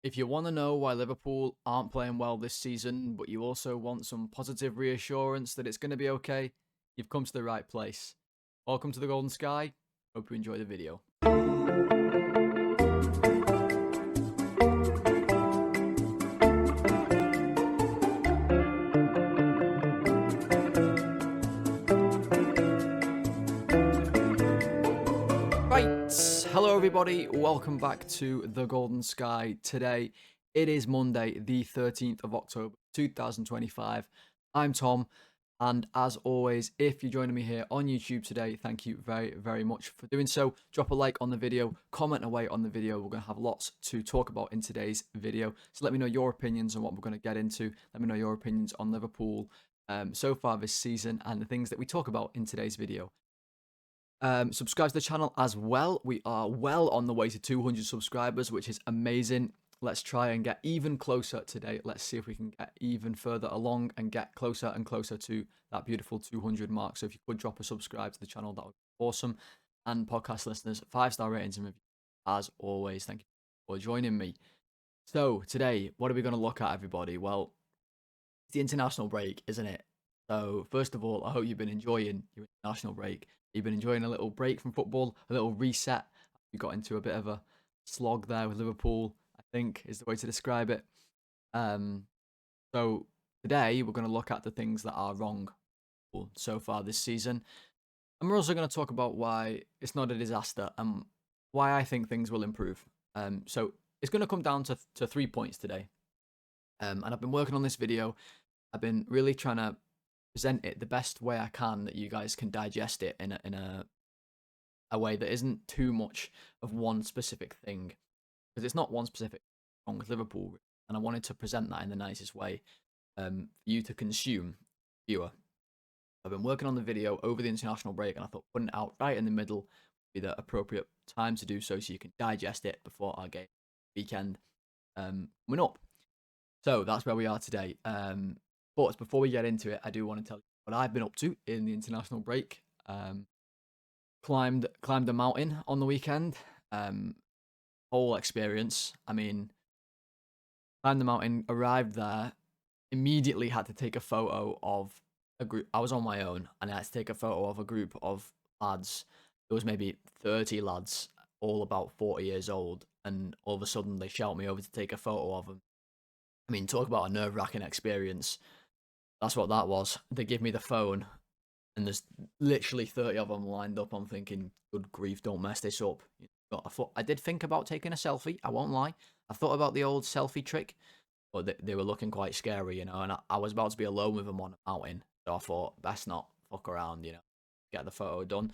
If you want to know why Liverpool aren't playing well this season, but you also want some positive reassurance that it's going to be okay, you've come to the right place. Welcome to the Golden Sky. Hope you enjoy the video. Right, hello everybody, welcome back to the Golden Sky. Today, it is Monday, the 13th of October, 2025. I'm Tom, and as always, if you're joining me here on YouTube today, thank you very, very much for doing so. Drop a like on the video, comment away on the video. We're going to have lots to talk about in today's video. So let me know your opinions on what we're going to get into. Let me know your opinions on Liverpool so far this season and the things that we talk about in today's video. Subscribe to the channel as well. We are well on the way to 200 subscribers, which is amazing. Let's try and get even closer today. Let's see if we can get even further along and get closer and closer to that beautiful 200 mark. So if you could drop a subscribe to the channel, that would be awesome. And podcast listeners, 5-star ratings and reviews. As always, thank you for joining me. So today, what are we going to look at, everybody? Well, it's the international break, isn't it? So first of all, I hope you've been enjoying your international break. You've been enjoying a little break from football, a little reset. You got into a bit of a slog there with Liverpool, I think is the way to describe it. So today we're going to look at the things that are wrong so far this season. And we're also going to talk about why it's not a disaster and why I think things will improve. So it's going to come down to 3 points today. And I've been working on this video. I've been really trying to present it the best way I can that you guys can digest it in a way that isn't too much of one specific thing, because it's not one specific wrong with Liverpool, and I wanted to present that in the nicest way for you to consume, viewer. I've been working on the video over the international break, and I thought putting it out right in the middle would be the appropriate time to do so you can digest it before our game weekend coming up. So that's where we are today. But before we get into it, I do want to tell you what I've been up to in the international break. Climbed a mountain on the weekend. Whole experience. I mean, climbed the mountain, arrived there, immediately had to take a photo of a group. I was on my own, and I had to take a photo of a group of lads. There was maybe 30 lads, all about 40 years old, and all of a sudden they shout me over to take a photo of them. I mean, talk about a nerve-wracking experience. That's what that was. They give me the phone, and there's literally 30 of them lined up. I'm thinking, good grief, don't mess this up. I did think about taking a selfie, I won't lie. I thought about the old selfie trick, but they were looking quite scary, and I was about to be alone with them on a mountain, so I thought, best not fuck around, get the photo done.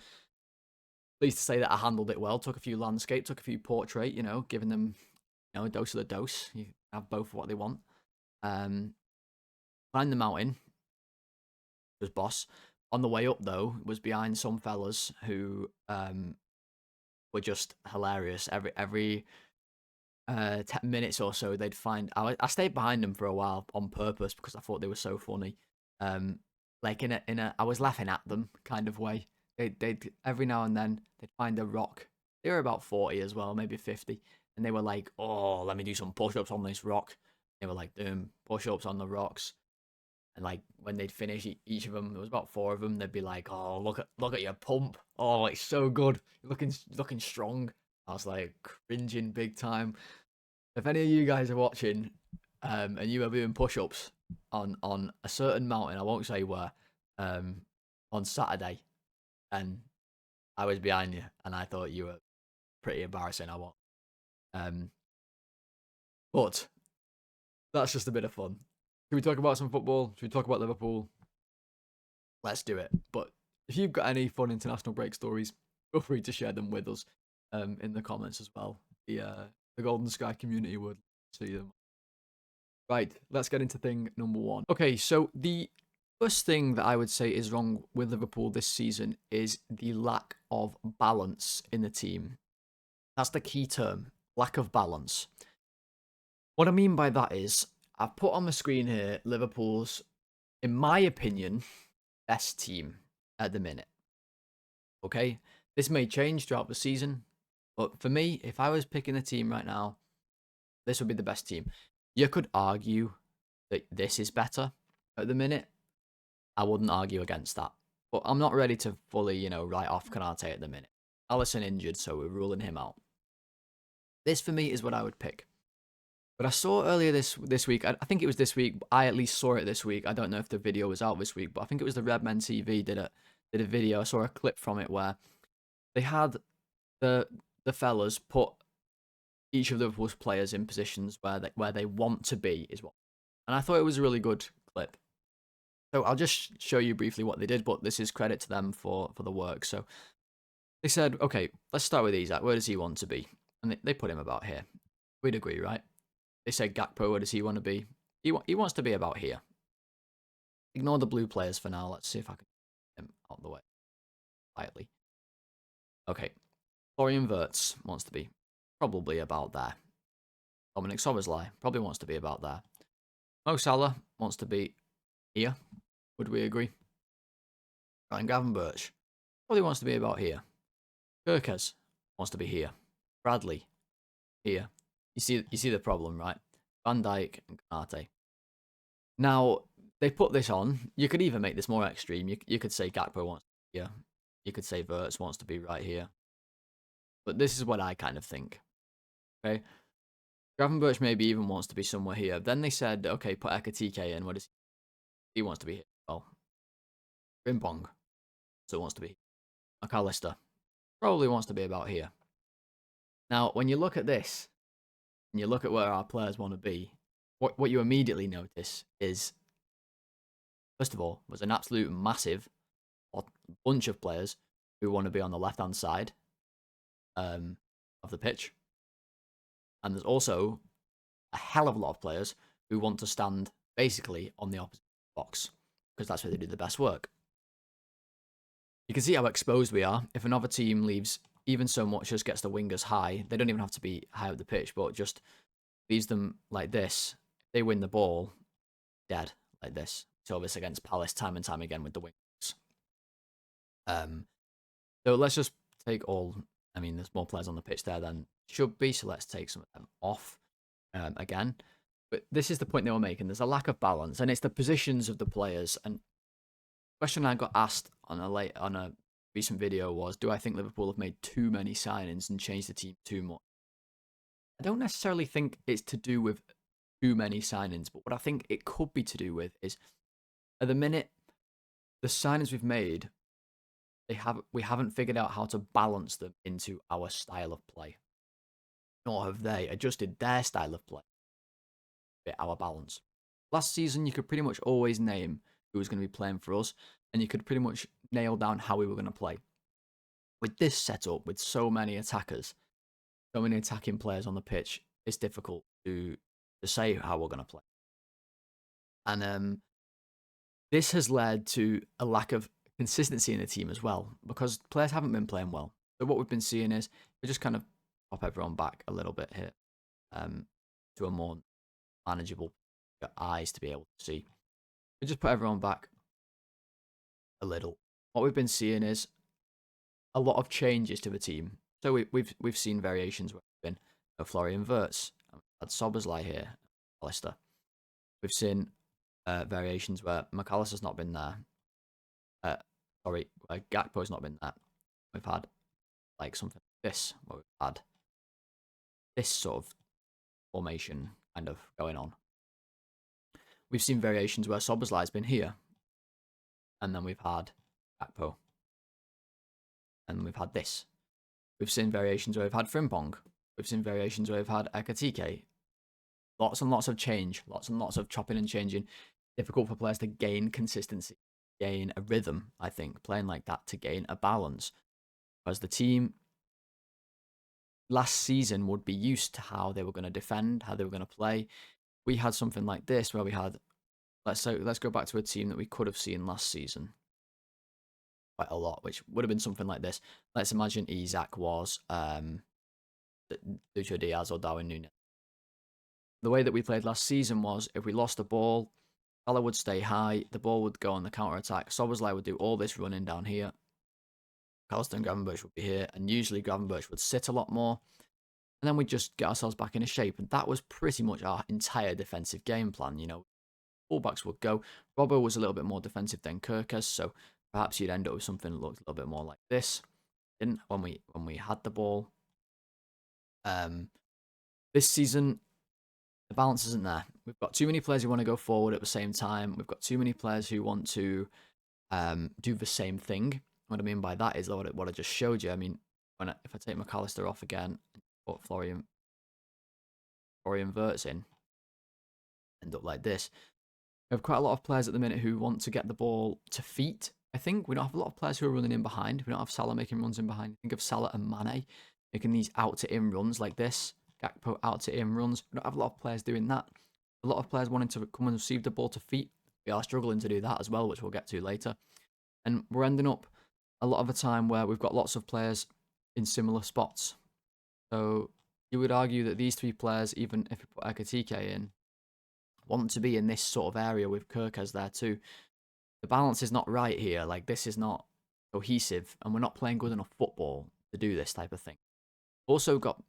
Pleased to say that I handled it well, took a few landscape, took a few portrait, giving them, a dose of the dose. You have both what they want. Climbed the mountain, was boss. On the way up, though, was behind some fellas who were just hilarious. Every 10 minutes or so, they'd find. I stayed behind them for a while on purpose because I thought they were so funny. Like in a I was laughing at them kind of way. They'd every now and then they'd find a rock. They were about 40 as well, maybe 50, and they were like, "Oh, let me do some push-ups on this rock." They were like doing push-ups on the rocks. And like when they'd finish each of them, there was about 4 of them. They'd be like, "Oh, look at your pump! Oh, it's so good. You're looking strong." I was like cringing big time. If any of you guys are watching, and you are doing push-ups on a certain mountain, I won't say where, on Saturday, and I was behind you, and I thought you were pretty embarrassing. I was, but that's just a bit of fun. Should we talk about some football? Should we talk about Liverpool? Let's do it. But if you've got any fun international break stories, feel free to share them with us in the comments as well. The Golden Sky community would see them. Right, let's get into thing number 1. Okay, so the first thing that I would say is wrong with Liverpool this season is the lack of balance in the team. That's the key term, lack of balance. What I mean by that is, I've put on the screen here Liverpool's, in my opinion, best team at the minute. Okay, this may change throughout the season, but for me, if I was picking a team right now, this would be the best team. You could argue that this is better at the minute. I wouldn't argue against that. But I'm not ready to fully, write off Konate at the minute. Alisson injured, so we're ruling him out. This, for me, is what I would pick. But I saw earlier this week, I think it was this week, I at least saw it this week. I don't know if the video was out this week, but I think it was the Redmen TV did a video. I saw a clip from it where they had the fellas put each of Liverpool's players in positions where they want to be, and I thought it was a really good clip. So I'll just show you briefly what they did, but this is credit to them for the work. So they said, okay, let's start with Isak. Where does he want to be? And they put him about here. We'd agree, right? They said Gakpo, where does he want to be? He wants to be about here. Ignore the blue players for now. Let's see if I can get him out of the way slightly. Okay. Florian Wirtz wants to be probably about there. Dominic Szoboszlai probably wants to be about there. Mo Salah wants to be here. Would we agree? Ryan Gravenberch probably wants to be about here. Kirkes wants to be here. Bradley here. You see the problem, right? Van Dijk and Konate. Now, they put this on. You could even make this more extreme. You could say Gakpo wants to be here. You could say Wirtz wants to be right here. But this is what I kind of think. Okay? Gravenberch maybe even wants to be somewhere here. Then they said, okay, put Ekatike in. What is he wants to be here? Well, Frimpong also wants to be here. McAllister probably wants to be about here. Now, when you look at this, and you look at where our players want to be, what you immediately notice is, first of all, there's an absolute massive bunch of players who want to be on the left-hand side of the pitch. And there's also a hell of a lot of players who want to stand basically on the opposite box, because that's where they do the best work. You can see how exposed we are. If another team leaves even so much as gets the wingers high, they don't even have to be high up the pitch, but just leaves them like this. If they win the ball, dead like this. So this against Palace time and time again with the wingers. So let's just take all. I mean, there's more players on the pitch there than should be, so let's take some of them off again. But this is the point they were making. There's a lack of balance, and it's the positions of the players. And the question I got asked on a recent video was, do I think Liverpool have made too many signings and changed the team too much? I don't necessarily think it's to do with too many signings, but what I think it could be to do with is, at the minute, the signings we've made, we haven't figured out how to balance them into our style of play. Nor have they adjusted their style of play to fit our balance. Last season, you could pretty much always name who was going to be playing for us, and you could pretty much nail down how we were going to play. With this setup, with so many attackers, so many attacking players on the pitch, it's difficult to say how we're going to play. And this has led to a lack of consistency in the team as well, because players haven't been playing well. So what we've been seeing is we just kind of pop everyone back a little bit here to a more manageable eyes to be able to see. We just put everyone back a little. What we've been seeing is a lot of changes to the team. So we've seen variations where we've been Florian Wirtz, had Szoboszlai here, Alistair. We've seen variations where McAllister's not been there. Gakpo's not been there. We've had like something like this, where we've had this sort of formation kind of going on. We've seen variations where Szoboszlai's been here, and then we've had Gakpo, and we've had this. We've seen variations where we've had Frimpong. We've seen variations where we've had Ekatike. Lots and lots of change, lots and lots of chopping and changing. Difficult for players to gain consistency, gain a rhythm, I think, playing like that to gain a balance. Whereas the team last season would be used to how they were going to defend, how they were going to play. We had something like this where we had, let's go back to a team that we could have seen last season quite a lot, which would have been something like this. Let's imagine Isak was Lucho Diaz or Darwin Núñez. The way that we played last season was, if we lost the ball, Salah would stay high, the ball would go on the counter-attack, Szoboszlai would do all this running down here, Alistair and Gravenberch would be here, and usually Gravenberch would sit a lot more, And then we just get ourselves back into shape. And that was pretty much our entire defensive game plan. You know, fullbacks would go. Robbo was a little bit more defensive than Kirkes, so perhaps you'd end up with something that looked a little bit more like this. Didn't when we had the ball. This season, the balance isn't there. We've got too many players who want to go forward at the same time. We've got too many players who want to do the same thing. What I mean by that is what I just showed you. I mean, if I take McAllister off again and put Florian Wirtz in, end up like this. We have quite a lot of players at the minute who want to get the ball to feet. I think we don't have a lot of players who are running in behind. We don't have Salah making runs in behind. Think of Salah and Mane making these out to in runs like this. Gakpo out to in runs. We don't have a lot of players doing that. A lot of players wanting to come and receive the ball to feet. We are struggling to do that as well, which we'll get to later. And we're ending up a lot of the time where we've got lots of players in similar spots. So you would argue that these three players, even if you put Ekatike in, want to be in this sort of area with Kirkes there too. The balance is not right here. Like, this is not cohesive, and we're not playing good enough football to do this type of thing. Also got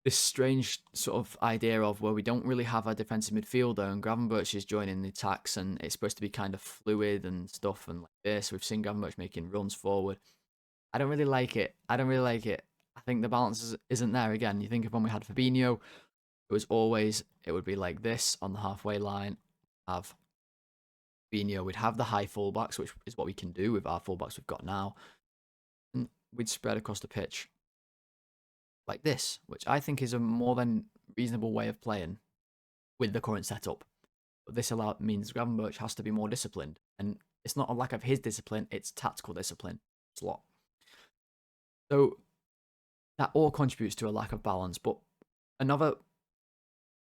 this strange sort of idea of where we don't really have a defensive midfielder, and Gravenberch is joining the attacks, and it's supposed to be kind of fluid and stuff and like this. We've seen Gravenberch making runs forward. I don't really like it. I think the balance isn't there again. You think of when we had Fabinho, it would be like this on the halfway line. Have Fabinho, we'd have the high fullbacks, which is what we can do with our fullbacks we've got now. And we'd spread across the pitch like this, which I think is a more than reasonable way of playing with the current setup. But this means Gravenberch has to be more disciplined. And it's not a lack of his discipline, it's tactical discipline. It's a lot. So that all contributes to a lack of balance. But another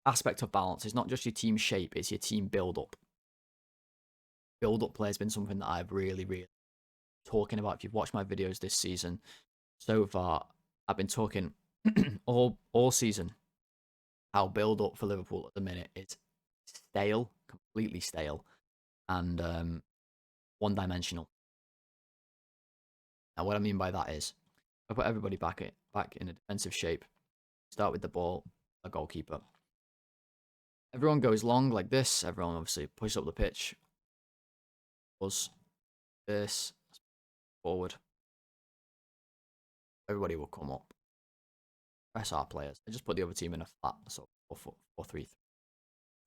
aspect of balance is not just your team shape, it's your team build-up. Build-up play has been something that I've really talking about. If you've watched my videos this season so far, I've been talking all season how build-up for Liverpool at the minute is stale, completely stale, and one-dimensional. Now, what I mean by that is, I put everybody back in a defensive shape. Start with the ball, a goalkeeper. Everyone goes long like this. Everyone obviously pushes up the pitch. Does this forward. Everybody will come up. Press our players. I just put the other team in a flat, so 4-3-3.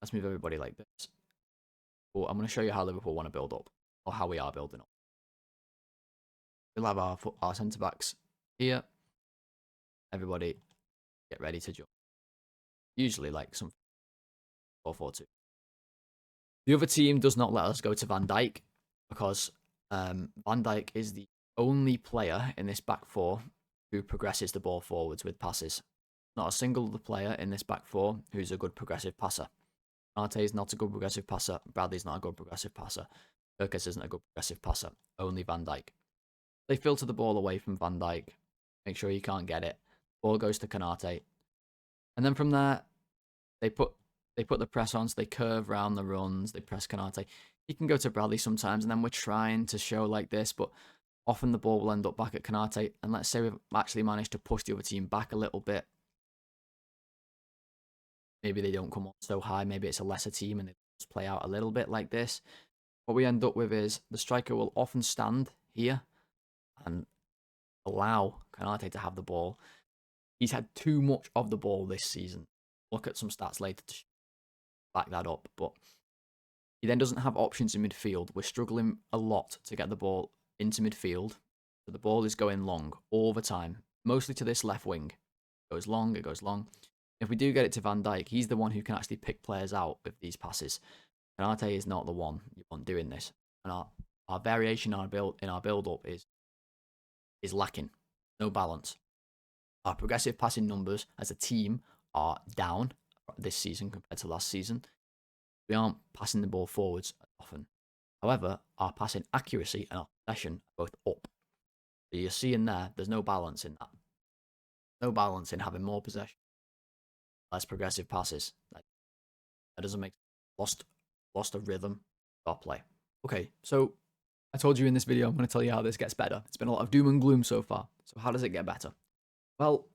Let's move everybody like this. Well, I'm going to show you how Liverpool want to build up, or how we are building up. We'll have our centre backs here. Everybody get ready to jump. Usually like some 4-4-2. The other team does not let us go to Van Dijk because Van Dijk is the only player in this back four who progresses the ball forwards with passes. Not a single other player in this back four who's a good progressive passer. Arte is not a good progressive passer. Bradley's not a good progressive passer. Kirkes isn't a good progressive passer. Only Van Dijk. They filter the ball away from Van Dijk. Make sure he can't get it. Ball goes to Canate. And then from there, they put the press on, so they curve round the runs, they press Canate. He can go to Bradley sometimes, and then we're trying to show like this, but often the ball will end up back at Canate. And let's say we've actually managed to push the other team back a little bit. Maybe they don't come up so high, maybe it's a lesser team and they just play out a little bit like this. What we end up with is the striker will often stand here and allow Canate to have the ball. He's had too much of the ball this season. Look at some stats later to back that up, but he then doesn't have options in midfield. We're struggling a lot to get the ball into midfield. So the ball is going long all the time, mostly to this left wing. It goes long, it goes long. If we do get it to Van Dijk, he's the one who can actually pick players out with these passes. Canate is not the one you want doing this. And our variation in our build-up is lacking. No balance. Our progressive passing numbers as a team are down this season compared to last season. We aren't passing the ball forwards often. However, our passing accuracy and our possession are both up. So you're seeing there's no balance in that. No balance in having more possession, less progressive passes. That doesn't make lost a rhythm of our play. Okay, so I told you in this video I'm going to tell you how this gets better. It's been a lot of doom and gloom so far. So how does it get better? Well,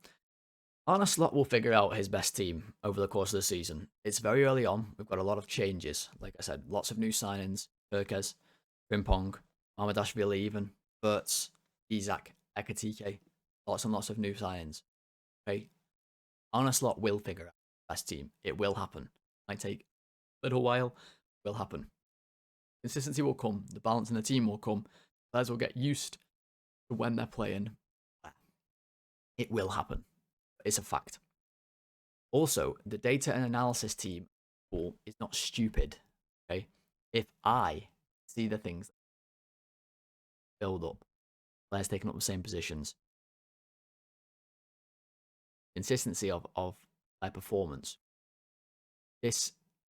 Arne Slot will figure out his best team over the course of the season. It's very early on. We've got a lot of changes. Like I said, lots of new signings. Perkez, Frimpong, Armadashvili even, Burtz, Isak, Ekatike. Lots and lots of new signings. Okay? Arne Slot will figure out the best team. It will happen. Might take a little while. It will happen. Consistency will come. The balance in the team will come. Players will get used to when they're playing. It will happen. It's a fact. Also, the data and analysis team is not stupid. Okay, if I see the things build up, players taking up the same positions, consistency of their performance, this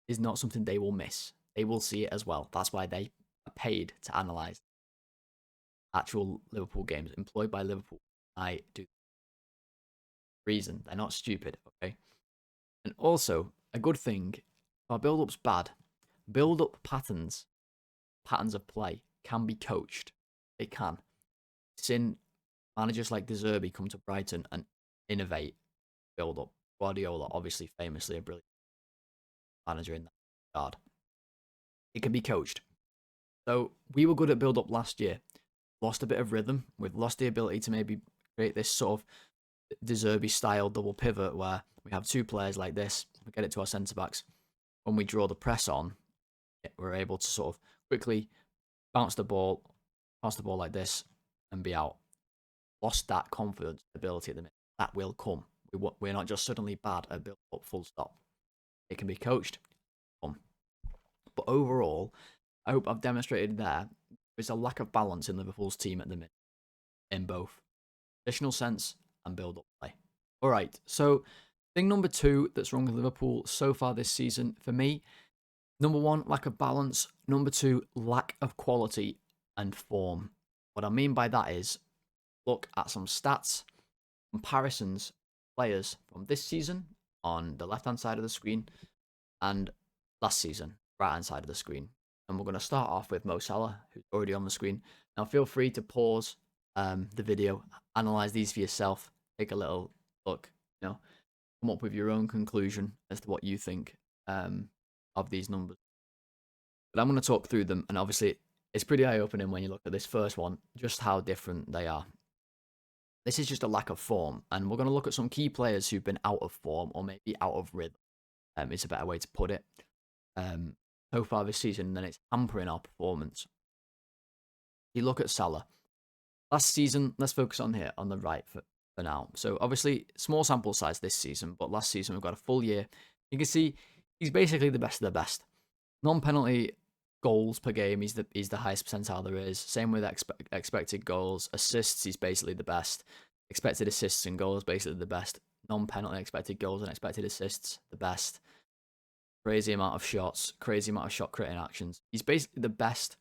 is not something they will miss. They will see it as well. That's why they are paid to analyze actual Liverpool games, employed by Liverpool. I do. Reason they're not stupid. Okay. And also, a good thing, if our build-up's bad, build-up patterns of play can be coached. They can. Seen managers like De Zerbi come to Brighton and innovate build-up. Guardiola, obviously, famously a brilliant manager in that regard. It can be coached. So we were good at build-up last year. Lost a bit of rhythm. We've lost the ability to maybe create this sort of De Zerbi style double pivot where we have two players like this. We get it to our centre backs. When we draw the press on, we're able to sort of quickly pass the ball like this, and be out. Lost that confidence, ability at the minute. That will come. We're not just suddenly bad at build up. Full stop. It can be coached. But overall, I hope I've demonstrated there's a lack of balance in Liverpool's team at the minute, in both traditional sense and build up play. All right, so thing number 2 that's wrong with Liverpool so far this season, for me, number 1, lack of balance. Number 2, lack of quality and form. What I mean by that is, look at some stats, comparisons, players from this season on the left-hand side of the screen and last season, right-hand side of the screen. And we're going to start off with Mo Salah, who's already on the screen. Now, feel free to pause the video, analyze these for yourself, take a little look, come up with your own conclusion as to what you think of these numbers. But I'm going to talk through them, and obviously it's pretty eye-opening when you look at this first one, just how different they are. This is just a lack of form, and we're going to look at some key players who've been out of form or maybe out of rhythm. It's a better way to put it. So far this season, then it's hampering our performance. You look at Salah. Last season, let's focus on here, on the right for now. So obviously, small sample size this season, but last season we've got a full year. You can see he's basically the best of the best. Non-penalty goals per game, he's the highest percentile there is. Same with expected goals. Assists, he's basically the best. Expected assists and goals, basically the best. Non-penalty expected goals and expected assists, the best. Crazy amount of shots, crazy amount of shot creating actions. He's basically the best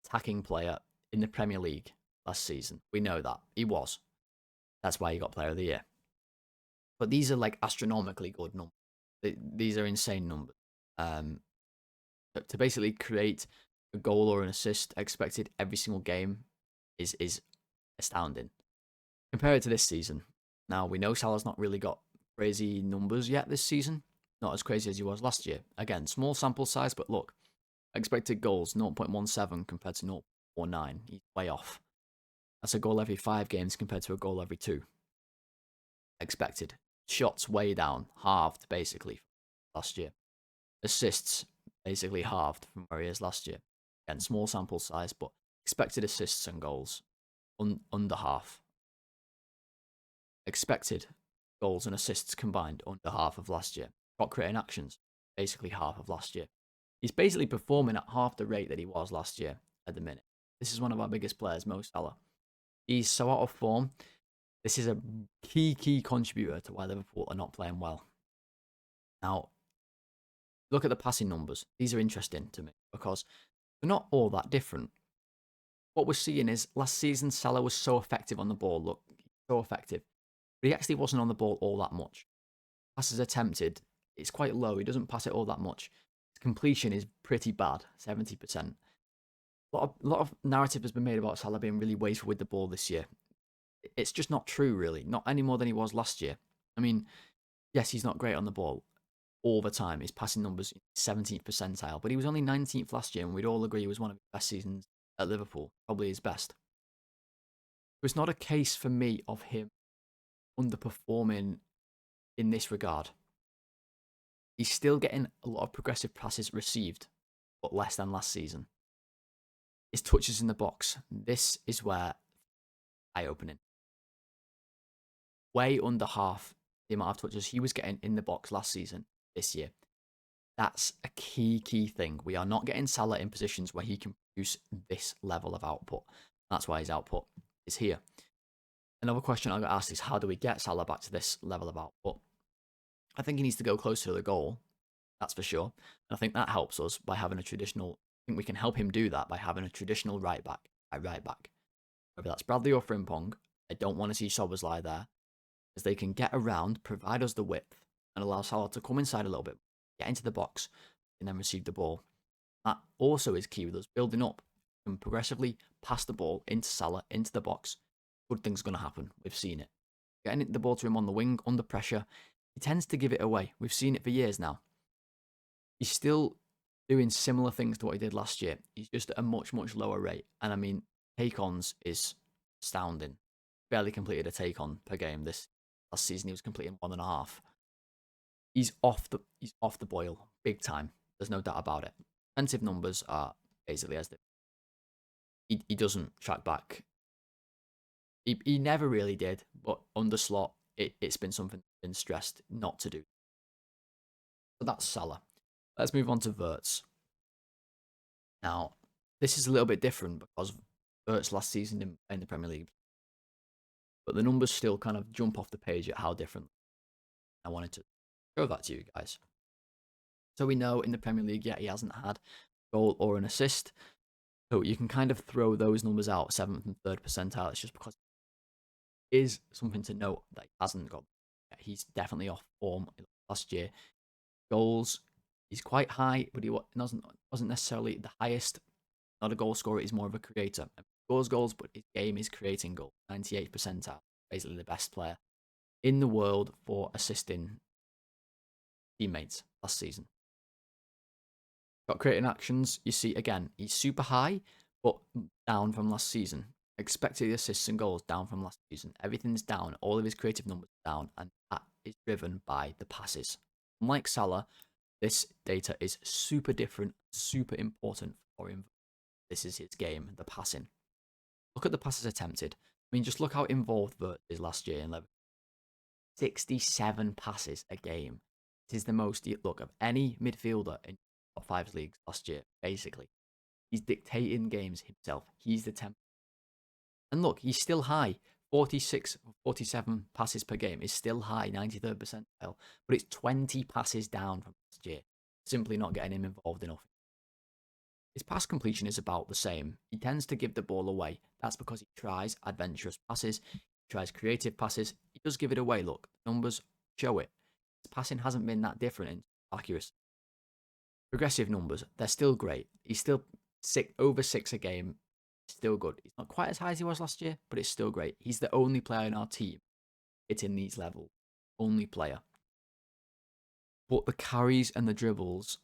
attacking player in the Premier League last season. We know that. He was. That's why he got Player of the Year. But these are like astronomically good numbers. These are insane numbers. To basically create a goal or an assist expected every single game is astounding. Compare it to this season. Now, we know Salah's not really got crazy numbers yet this season. Not as crazy as he was last year. Again, small sample size, but look. Expected goals, 0.17 compared to 0.49. He's way off. That's a goal every 5 games compared to a goal every 2. Expected. Shots way down. Halved, basically, last year. Assists, basically halved from where he is last year. Again, small sample size, but expected assists and goals, under half. Expected goals and assists combined, under half of last year. Shot creating actions, basically half of last year. He's basically performing at half the rate that he was last year at the minute. This is one of our biggest players, Mo Salah. He's so out of form. This is a key contributor to why Liverpool are not playing well. Now, look at the passing numbers. These are interesting to me because they're not all that different. What we're seeing is last season, Salah was so effective on the ball. Look, so effective. But he actually wasn't on the ball all that much. Passes attempted, it's quite low. He doesn't pass it all that much. His completion is pretty bad, 70%. A lot of narrative has been made about Salah being really wasteful with the ball this year. It's just not true, really. Not any more than he was last year. I mean, yes, he's not great on the ball all the time. His passing numbers 17th percentile, but he was only 19th last year, and we'd all agree it was one of his best seasons at Liverpool, probably his best. So it's not a case for me of him underperforming in this regard. He's still getting a lot of progressive passes received, but less than last season. His touches in the box, this is where eye-opening. Way under half the amount of touches he was getting in the box last season, this year. That's a key thing. We are not getting Salah in positions where he can produce this level of output. That's why his output is here. Another question I got asked is, how do we get Salah back to this level of output? I think he needs to go closer to the goal, that's for sure. And I think that helps us by having a traditional, I think we can help him do that by having a traditional right back. Whether that's Bradley or Frimpong, I don't want to see Szoboszlai there, as they can get around, provide us the width, and allow Salah to come inside a little bit, get into the box, and then receive the ball. That also is key with us building up and progressively pass the ball into Salah, into the box. Good things are going to happen. We've seen it. Getting the ball to him on the wing, under pressure, he tends to give it away. We've seen it for years now. He's still doing similar things to what he did last year. He's just at a much lower rate. And I mean, take-ons is astounding. Barely completed a take-on per game. This last season he was completing 1.5. He's off the boil, big time. There's no doubt about it. Defensive numbers are basically as he doesn't track back. He never really did, but under slot, it's been something that's been stressed not to do. So that's Salah. Let's move on to Wirtz. Now, this is a little bit different because Wirtz last season in the Premier League, but the numbers still kind of jump off the page at how different. I wanted to show that to you guys. So we know in the Premier League, yet he hasn't had a goal or an assist. So you can kind of throw those numbers out, 7th and 3rd percentile. It's just because it is something to note that he hasn't got. He's definitely off form last year. Goals, he's quite high, but he wasn't necessarily the highest. Not a goal scorer, he's more of a creator. He scores goals, but his game is creating goals. 98th percentile, basically the best player in the world for assisting teammates last season. Got creating actions, you see again, he's super high, but down from last season. Expected assists and goals down from last season. Everything's down, all of his creative numbers down, and that is driven by the passes. Unlike Salah, this data is super different, super important for him. This is his game, the passing. Look at the passes attempted. I mean, just look how involved Wirtz is last year in Liverpool. 67 passes a game. This is the most, look, of any midfielder in top 5 leagues last year, basically. He's dictating games himself. He's the tempo. And look, he's still high. 46, 47 passes per game is still high, 93rd percentile. But it's 20 passes down from last year. Simply not getting him involved enough. His pass completion is about the same. He tends to give the ball away. That's because he tries adventurous passes. He tries creative passes. He does give it away, look. Numbers show it. His passing hasn't been that different in accuracy. Progressive numbers, they're still great. He's still over 6 a game. Still good. He's not quite as high as he was last year, but it's still great. He's the only player in our team hitting these levels. Only player. But the carries and the dribbles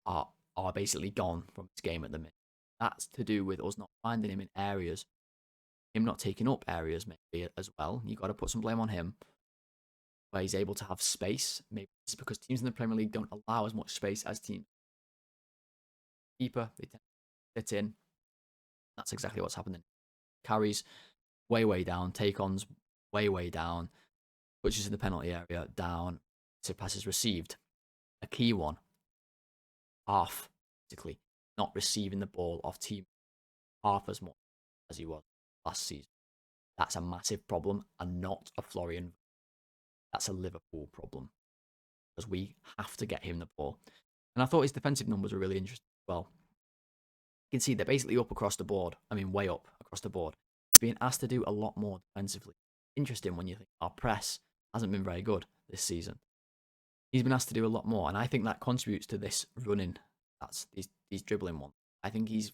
are basically gone from his game at the minute. That's to do with us not finding him in areas. Him not taking up areas maybe as well. You got to put some blame on him. Where he's able to have space. Maybe it's because teams in the Premier League don't allow as much space as teams. Keeper, they tend to fit in. That's exactly what's happening. Carries way down. Take-ons way down. Touches in the penalty area down. So passes received. A key one. Half, basically. Not receiving the ball off team half as much as he was last season. That's a massive problem and not a Florian. That's a Liverpool problem. Because we have to get him the ball. And I thought his defensive numbers were really interesting as well. You can see they're basically up across the board. I mean, way up across the board. He's being asked to do a lot more defensively. Interesting when you think our press hasn't been very good this season. He's been asked to do a lot more, and I think that contributes to this running. That's these dribbling one. I think he's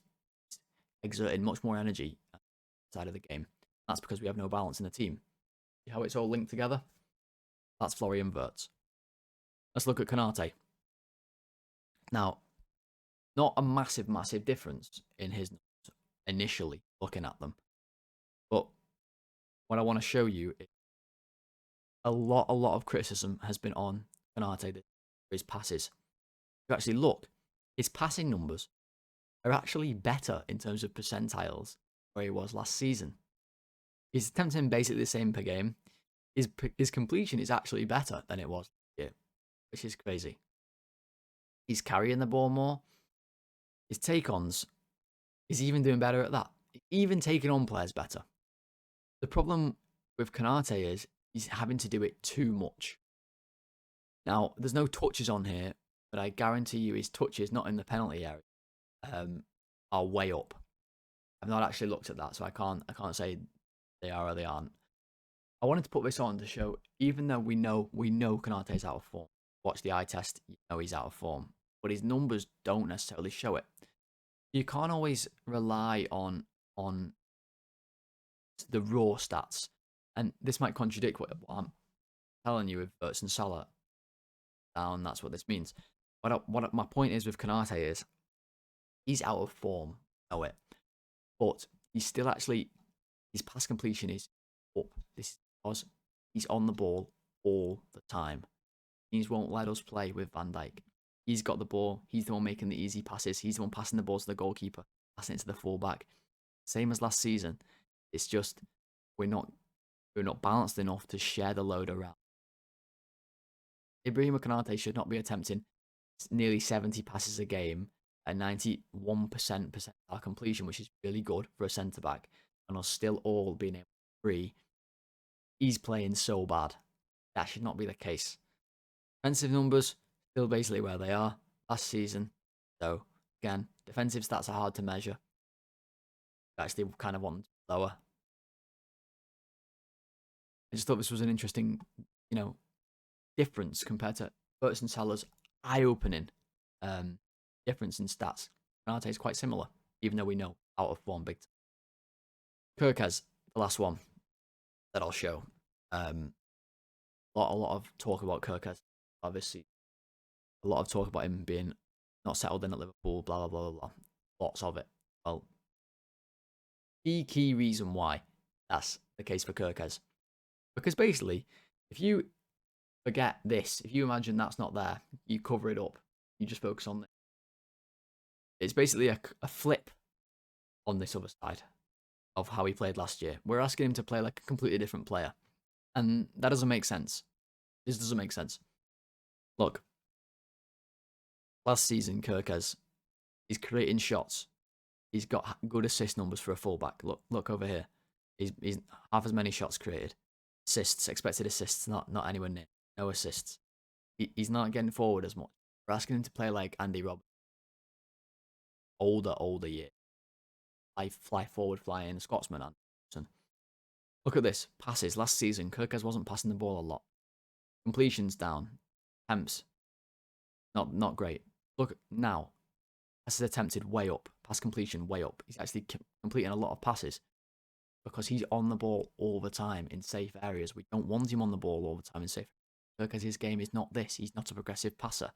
exerting much more energy outside of the game. That's because we have no balance in the team. See how it's all linked together? That's Florian Wirtz. Let's look at Konate. Now, not a massive, massive difference in his numbers initially looking at them. But what I want to show you is a lot of criticism has been on Konate for his passes. If you actually look, his passing numbers are actually better in terms of percentiles where he was last season. He's attempting basically the same per game. His completion is actually better than it was last year, which is crazy. He's carrying the ball more. His take-ons is even doing better at that. Even taking on players better. The problem with Konate is he's having to do it too much. Now, there's no touches on here, but I guarantee you his touches, not in the penalty area, are way up. I've not actually looked at that, so I can't say they are or they aren't. I wanted to put this on to show, even though we know Konate's out of form. Watch the eye test, you know he's out of form, but his numbers don't necessarily show it. You can't always rely on the raw stats, and this might contradict what I'm telling you with Wirtz and Salah down. That's what this means. What my point is with Konate is he's out of form, know it, but he's still actually his pass completion is up. This is because he's on the ball all the time. Teams won't let us play with Van Dijk. He's got the ball. He's the one making the easy passes. He's the one passing the ball to the goalkeeper, passing it to the fullback. Same as last season. It's just we're not balanced enough to share the load around. Ibrahima Konate should not be attempting nearly 70 passes a game at 91% percentile completion, which is really good for a centre back, and are still all being able to free. He's playing so bad. That should not be the case. Defensive numbers still basically where they are last season. So again, defensive stats are hard to measure. I actually kind of want them lower. I just thought this was an interesting, difference compared to Wirtz and Salah's eye-opening difference in stats. Konate is quite similar, even though we know out of form big time. Kirkez, the last one that I'll show. A lot of talk about Kirkez, obviously. A lot of talk about him being not settled in at Liverpool, blah, blah, blah, blah. Lots of it. Well, the key reason why that's the case for Kirkez. Because basically, if you forget this, if you imagine that's not there, you cover it up, you just focus on it. It's basically a flip on this other side of how he played last year. We're asking him to play like a completely different player. And that doesn't make sense. This doesn't make sense. Look, last season, Kirkez, he's creating shots. He's got good assist numbers for a fullback. Look over here. He's half as many shots created. Assists, expected assists, not anywhere near. No assists. He's not getting forward as much. We're asking him to play like Andy Robertson. Older year. Fly forward, flying Scotsman Anderson. Look at this. Passes. Last season, Kirkez wasn't passing the ball a lot. Completions down. Attempts. Not great. Look now. Passes attempted way up. Pass completion way up. He's actually completing a lot of passes because he's on the ball all the time in safe areas. We don't want him on the ball all the time in safe areas because his game is not this. He's not a progressive passer.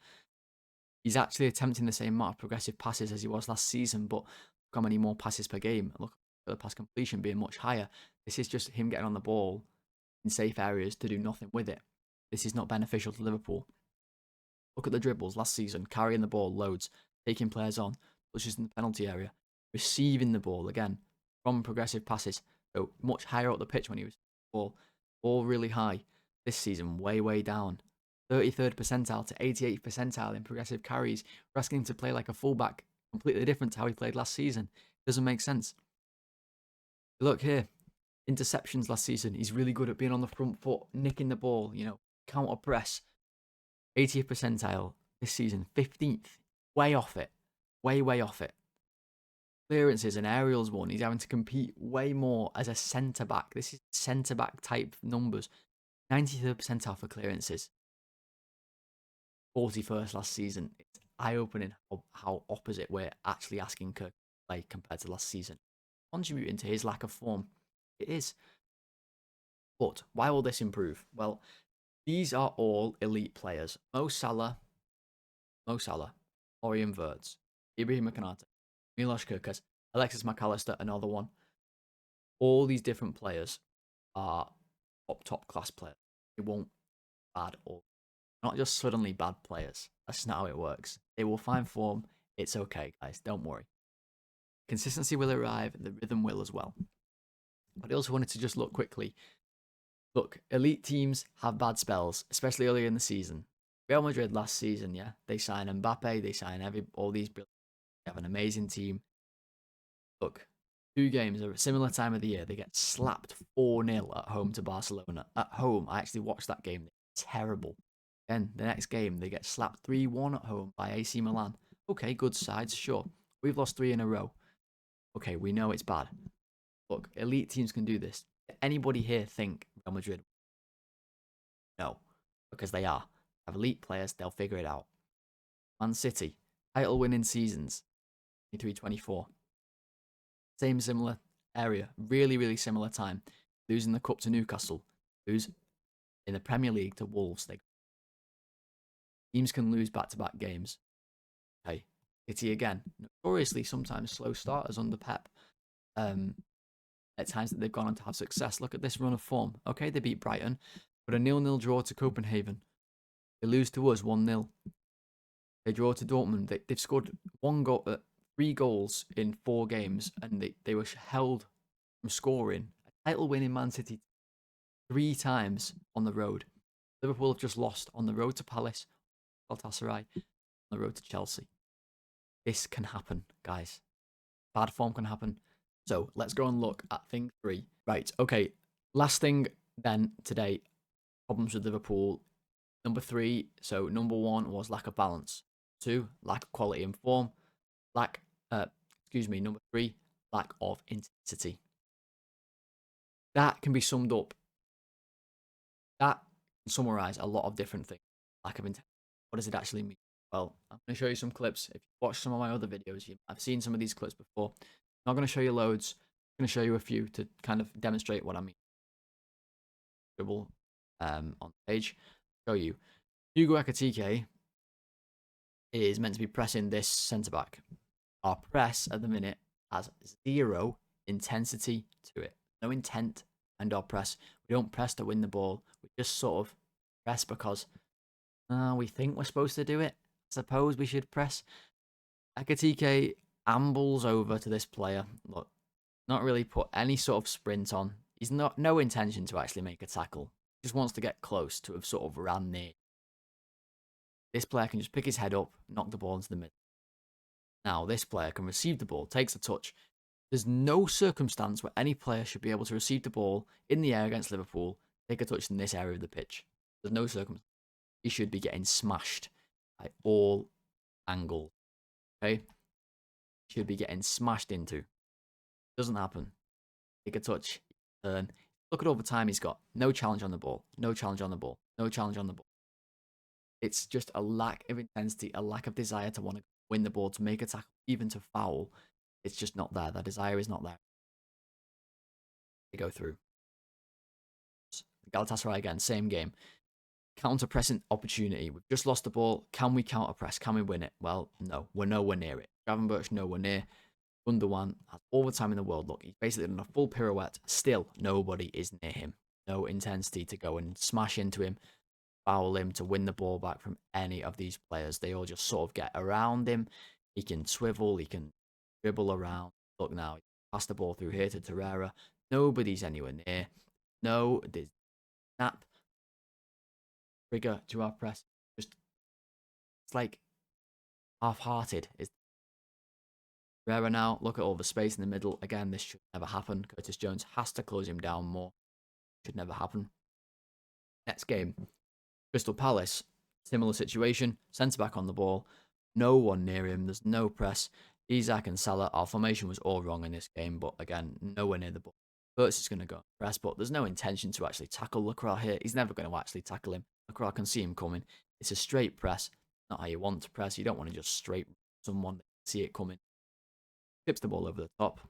He's actually attempting the same amount of progressive passes as he was last season, but look how many more passes per game. Look at the pass completion being much higher. This is just him getting on the ball in safe areas to do nothing with it. This is not beneficial to Liverpool. Look at the dribbles last season, carrying the ball loads, taking players on, touches in the penalty area, receiving the ball again from progressive passes. So much higher up the pitch when he was ball really high. This season, way down. 33rd percentile to 88th percentile in progressive carries. We're asking him to play like a fullback, completely different to how he played last season. Doesn't make sense. Look here, interceptions last season. He's really good at being on the front foot, nicking the ball, counter press. 80th percentile this season, 15th. Way off it. Way off it. Clearances and aerials won. He's having to compete way more as a centre back. This is centre back type numbers. 93rd percentile for clearances. 41st last season. It's eye-opening how opposite we're actually asking Kirk to play compared to last season. Contributing to his lack of form. It is. But why will this improve? Well, These are all elite players. Mo Salah, Orion Wirtz, Ibrahim Konate, Milos Kerkez, Alexis McAllister, another one. All these different players are top class players. They won't be bad or not just suddenly bad players. That's not how it works. They will find form. It's okay, guys. Don't worry. Consistency will arrive. The rhythm will as well. But I also wanted to just look quickly. Look, elite teams have bad spells, especially earlier in the season. Real Madrid last season, yeah, they sign Mbappe, they sign all these. They have an amazing team. Look, 2 games at a similar time of the year, they get slapped 4-0 at home to Barcelona. At home, I actually watched that game. Terrible. Then the next game, they get slapped 3-1 at home by AC Milan. Okay, good sides, sure. We've lost 3 in a row. Okay, we know it's bad. Look, elite teams can do this. Anybody here think Real Madrid? No, because they are. Have elite players, they'll figure it out. Man City, title winning seasons, 23-24. Same similar area, really similar time. Losing the cup to Newcastle, lose in the Premier League to Wolves. Teams can lose back-to-back games. Okay, City again, notoriously sometimes slow starters under Pep. At times that they've gone on to have success. Look at this run of form. Okay, they beat Brighton, but a 0-0 draw to Copenhagen. They lose to us 1-0. They draw to Dortmund. They've scored 3 goals in 4 games, and they were held from scoring a title-winning Man City 3 times on the road. Liverpool have just lost on the road to Palace, Galatasaray, on the road to Chelsea. This can happen, guys. Bad form can happen. So let's go and look at thing 3. Right, okay. Last thing then today, problems with Liverpool. Number 3, so number 1 was lack of balance. 2, lack of quality and form. Number 3, lack of intensity. That can be summed up. That can summarize a lot of different things. Lack of intensity. What does it actually mean? Well, I'm going to show you some clips. If you watch some of my other videos, I've seen some of these clips before. I'm not going to show you loads. I'm going to show you a few to kind of demonstrate what I mean. Dribble on the page. Show you. Hugo Ekitike is meant to be pressing this centre back. Our press at the minute has 0 intensity to it. No intent and our press. We don't press to win the ball. We just sort of press because we think we're supposed to do it. I suppose we should press. Ekitike ambles over to this player. Look, not really put any sort of sprint on. He's no intention to actually make a tackle. He just wants to get close to have sort of ran near. This player can just pick his head up, knock the ball into the middle. Now, this player can receive the ball, takes a touch. There's no circumstance where any player should be able to receive the ball in the air against Liverpool, take a touch in this area of the pitch. There's no circumstance. He should be getting smashed by all angles. Okay? Should be getting smashed into. Doesn't happen. Take a touch, turn. Look at all the time he's got. No challenge on the ball. No challenge on the ball. No challenge on the ball. It's just a lack of intensity, a lack of desire to want to win the ball, to make a tackle, even to foul. It's just not there. That desire is not there. They go through. Galatasaray again, same game. Counter-pressing opportunity. We've just lost the ball. Can we counter-press? Can we win it? Well, no. We're nowhere near it. Gravenberch nowhere near. Gundogan has all the time in the world. Look, he's basically done a full pirouette. Still, nobody is near him. No intensity to go and smash into him, foul him, to win the ball back from any of these players. They all just sort of get around him. He can swivel. He can dribble around. Look now, pass the ball through here to Torreira. Nobody's anywhere near. No, there's snap. Trigger to our press. Just, it's like half-hearted. Is Torreira now. Look at all the space in the middle. Again, this should never happen. Curtis Jones has to close him down more. Should never happen. Next game. Crystal Palace. Similar situation. Centre back on the ball. No one near him. There's no press. Isak and Salah. Our formation was all wrong in this game, but again, nowhere near the ball. Wirtz is going to go press, but there's no intention to actually tackle Lacroix here. He's never going to actually tackle him. Lacroix can see him coming. It's a straight press. Not how you want to press. You don't want to just straight someone, see it coming. Tips the ball over the top.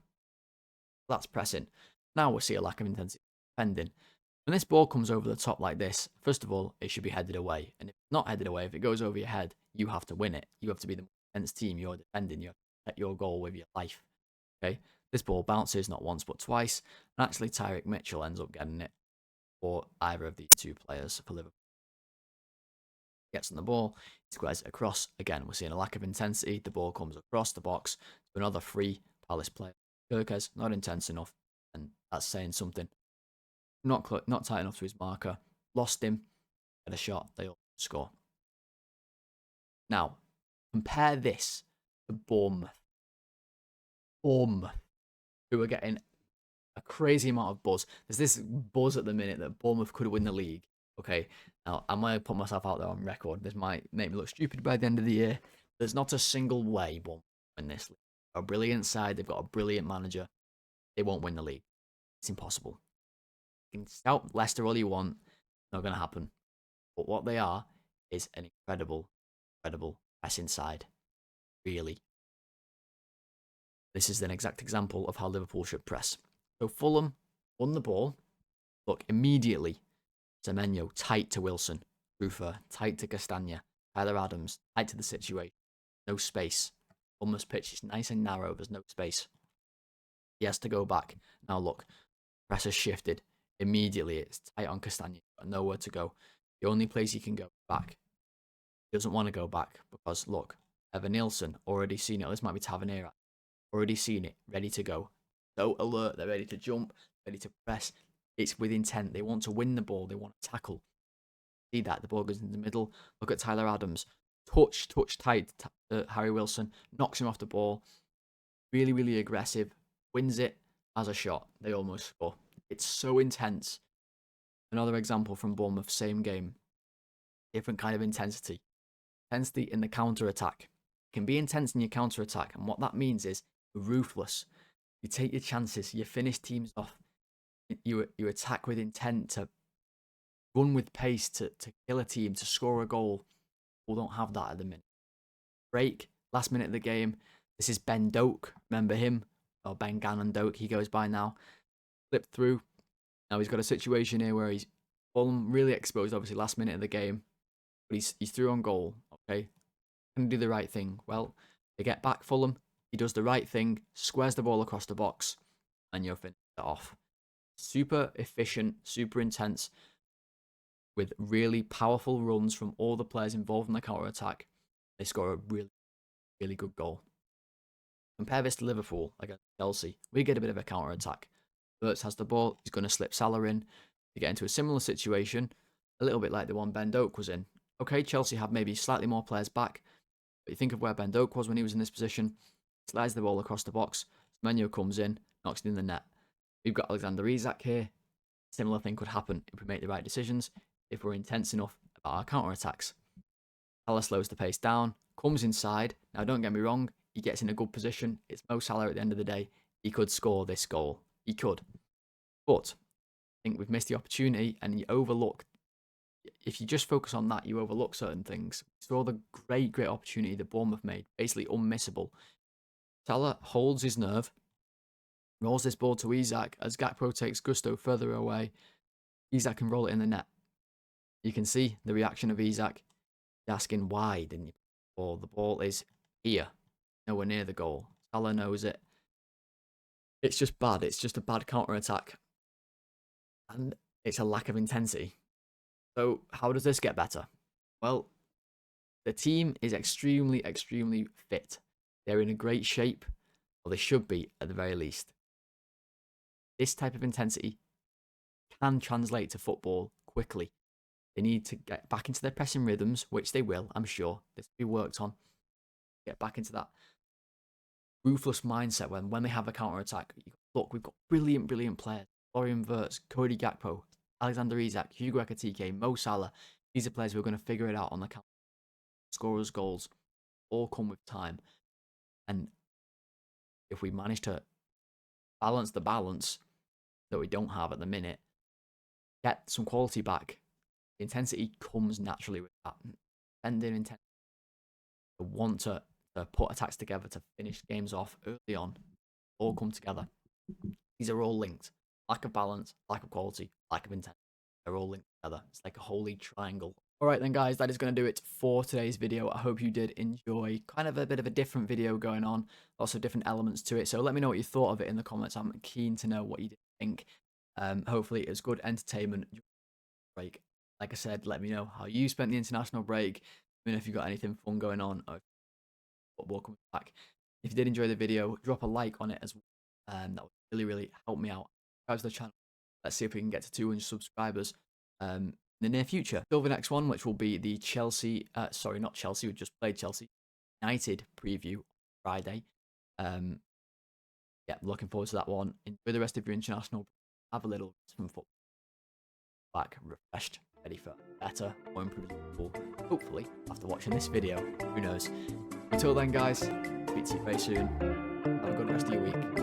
That's pressing. Now we'll see a lack of intensity defending. When this ball comes over the top like this, first of all, it should be headed away. And if it's not headed away, if it goes over your head, you have to win it. You have to be the more intense team. You're defending. You have to protect your goal with your life. Okay? This ball bounces not once but twice. And actually, Tyrick Mitchell ends up getting it for either of these two players for Liverpool. Gets on the ball, he squares it across. Again, we're seeing a lack of intensity. The ball comes across the box to another free Palace player. Kirkes, not intense enough, and that's saying something. Not tight enough to his marker. Lost him. Get a shot. They all score. Now, compare this to Bournemouth. Bournemouth, who are getting a crazy amount of buzz. There's this buzz at the minute that Bournemouth could win the league. Okay, now I'm going to put myself out there on record. This might make me look stupid by the end of the year. There's not a single way Bournemouth win this league. A brilliant side. They've got a brilliant manager. They won't win the league. It's impossible. You can scout Leicester all you want. Not going to happen. But what they are is an incredible pressing side. Really. This is an exact example of how Liverpool should press. So Fulham won the ball. Look, immediately, Semenyo tight to Wilson. Rufer tight to Castagna. Tyler Adams tight to the situation. No space. Fulham's pitch is nice and narrow. There's no space. He has to go back. Now look, press has shifted. Immediately, it's tight on Castagna. Got nowhere to go. The only place he can go back. He doesn't want to go back because, look, Evan Nielsen already seen it. This might be Tavernier. Already seen it. Ready to go. So alert. They're ready to jump. Ready to press. It's with intent. They want to win the ball. They want to tackle. See that? The ball goes in the middle. Look at Tyler Adams. Touch tight. Harry Wilson knocks him off the ball. Really aggressive. Wins it as a shot. They almost score. It's so intense. Another example from Bournemouth, same game. Different kind of intensity. Intensity in the counter-attack. You can be intense in your counter-attack, and what that means is ruthless. You take your chances. You finish teams off. You attack with intent to run with pace, to kill a team, to score a goal. We don't have that at the minute. Break, last minute of the game. This is Ben Doak. Remember him? Or Ben Gannon Doak, he goes by now. Flipped through. Now he's got a situation here where he's really exposed, obviously, last minute of the game. But he's through on goal, okay? Can do the right thing. Well, they get back Fulham. He does the right thing, squares the ball across the box, and you're finished it off. Super efficient, super intense, with really powerful runs from all the players involved in the counter-attack. They score a really good goal. Compare this to Liverpool against Chelsea. We get a bit of a counter-attack. Wirtz has the ball. He's going to slip Salah in to get into a similar situation, a little bit like the one Ben Doak was in. Okay, Chelsea have maybe slightly more players back, but you think of where Ben Doak was when he was in this position. Slides the ball across the box. Semenyo comes in, knocks it in the net. We've got Alexander Isak here. Similar thing could happen if we make the right decisions, if we're intense enough about our counter-attacks. Salah slows the pace down, comes inside. Now, don't get me wrong, he gets in a good position. It's Mo Salah at the end of the day. He could score this goal. He could. But I think we've missed the opportunity and you overlook. If you just focus on that, you overlook certain things. We saw the great opportunity that Bournemouth made, basically unmissable. Salah holds his nerve, rolls this ball to Isak as Gakpo takes Gusto further away. Isak can roll it in the net. You can see the reaction of Isak. He's asking why didn't you? Or the ball is here, nowhere near the goal. Salah knows it. It's just bad. It's just a bad counter-attack. And it's a lack of intensity. So how does this get better? Well, the team is extremely fit. They're in a great shape, or they should be at the very least. This type of intensity can translate to football quickly. They need to get back into their pressing rhythms, which they will, I'm sure. This will be worked on. Get back into that ruthless mindset when they have a counter-attack. Look, we've got brilliant players. Florian Wirtz, Cody Gakpo, Alexander Isak, Hugo Ekitike, Mo Salah. These are players who are going to figure it out on the counter. Scorers, goals, all come with time. And if we manage to balance the balance that we don't have at the minute, get some quality back, the intensity comes naturally with that. Defending intensity. The want to put attacks together to finish games off early on, all come together. These are all linked. Lack of balance, lack of quality, lack of intensity. They're all linked together. It's like a holy triangle. Alright then guys, that is going to do it for today's video. I hope you did enjoy. Kind of a bit of a different video going on. Lots of different elements to it. So let me know what you thought of it in the comments. I'm keen to know what you did think. Hopefully it was good entertainment break. Like I said, let me know how you spent the international break. Let me know if you got anything fun going on or football coming back. If you did enjoy the video, drop a like on it as well. That would really help me out. Subscribe to the channel. Let's see if we can get to 200 subscribers in the near future. Till the next one, which will be the Chelsea, sorry, not Chelsea, we just played Chelsea, United preview on Friday. Yeah, looking forward to that one. Enjoy the rest of your international. Have a little from football. Back refreshed, ready for better, more improved football. Hopefully, after watching this video, who knows. Until then, guys, speak to you very soon. Have a good rest of your week.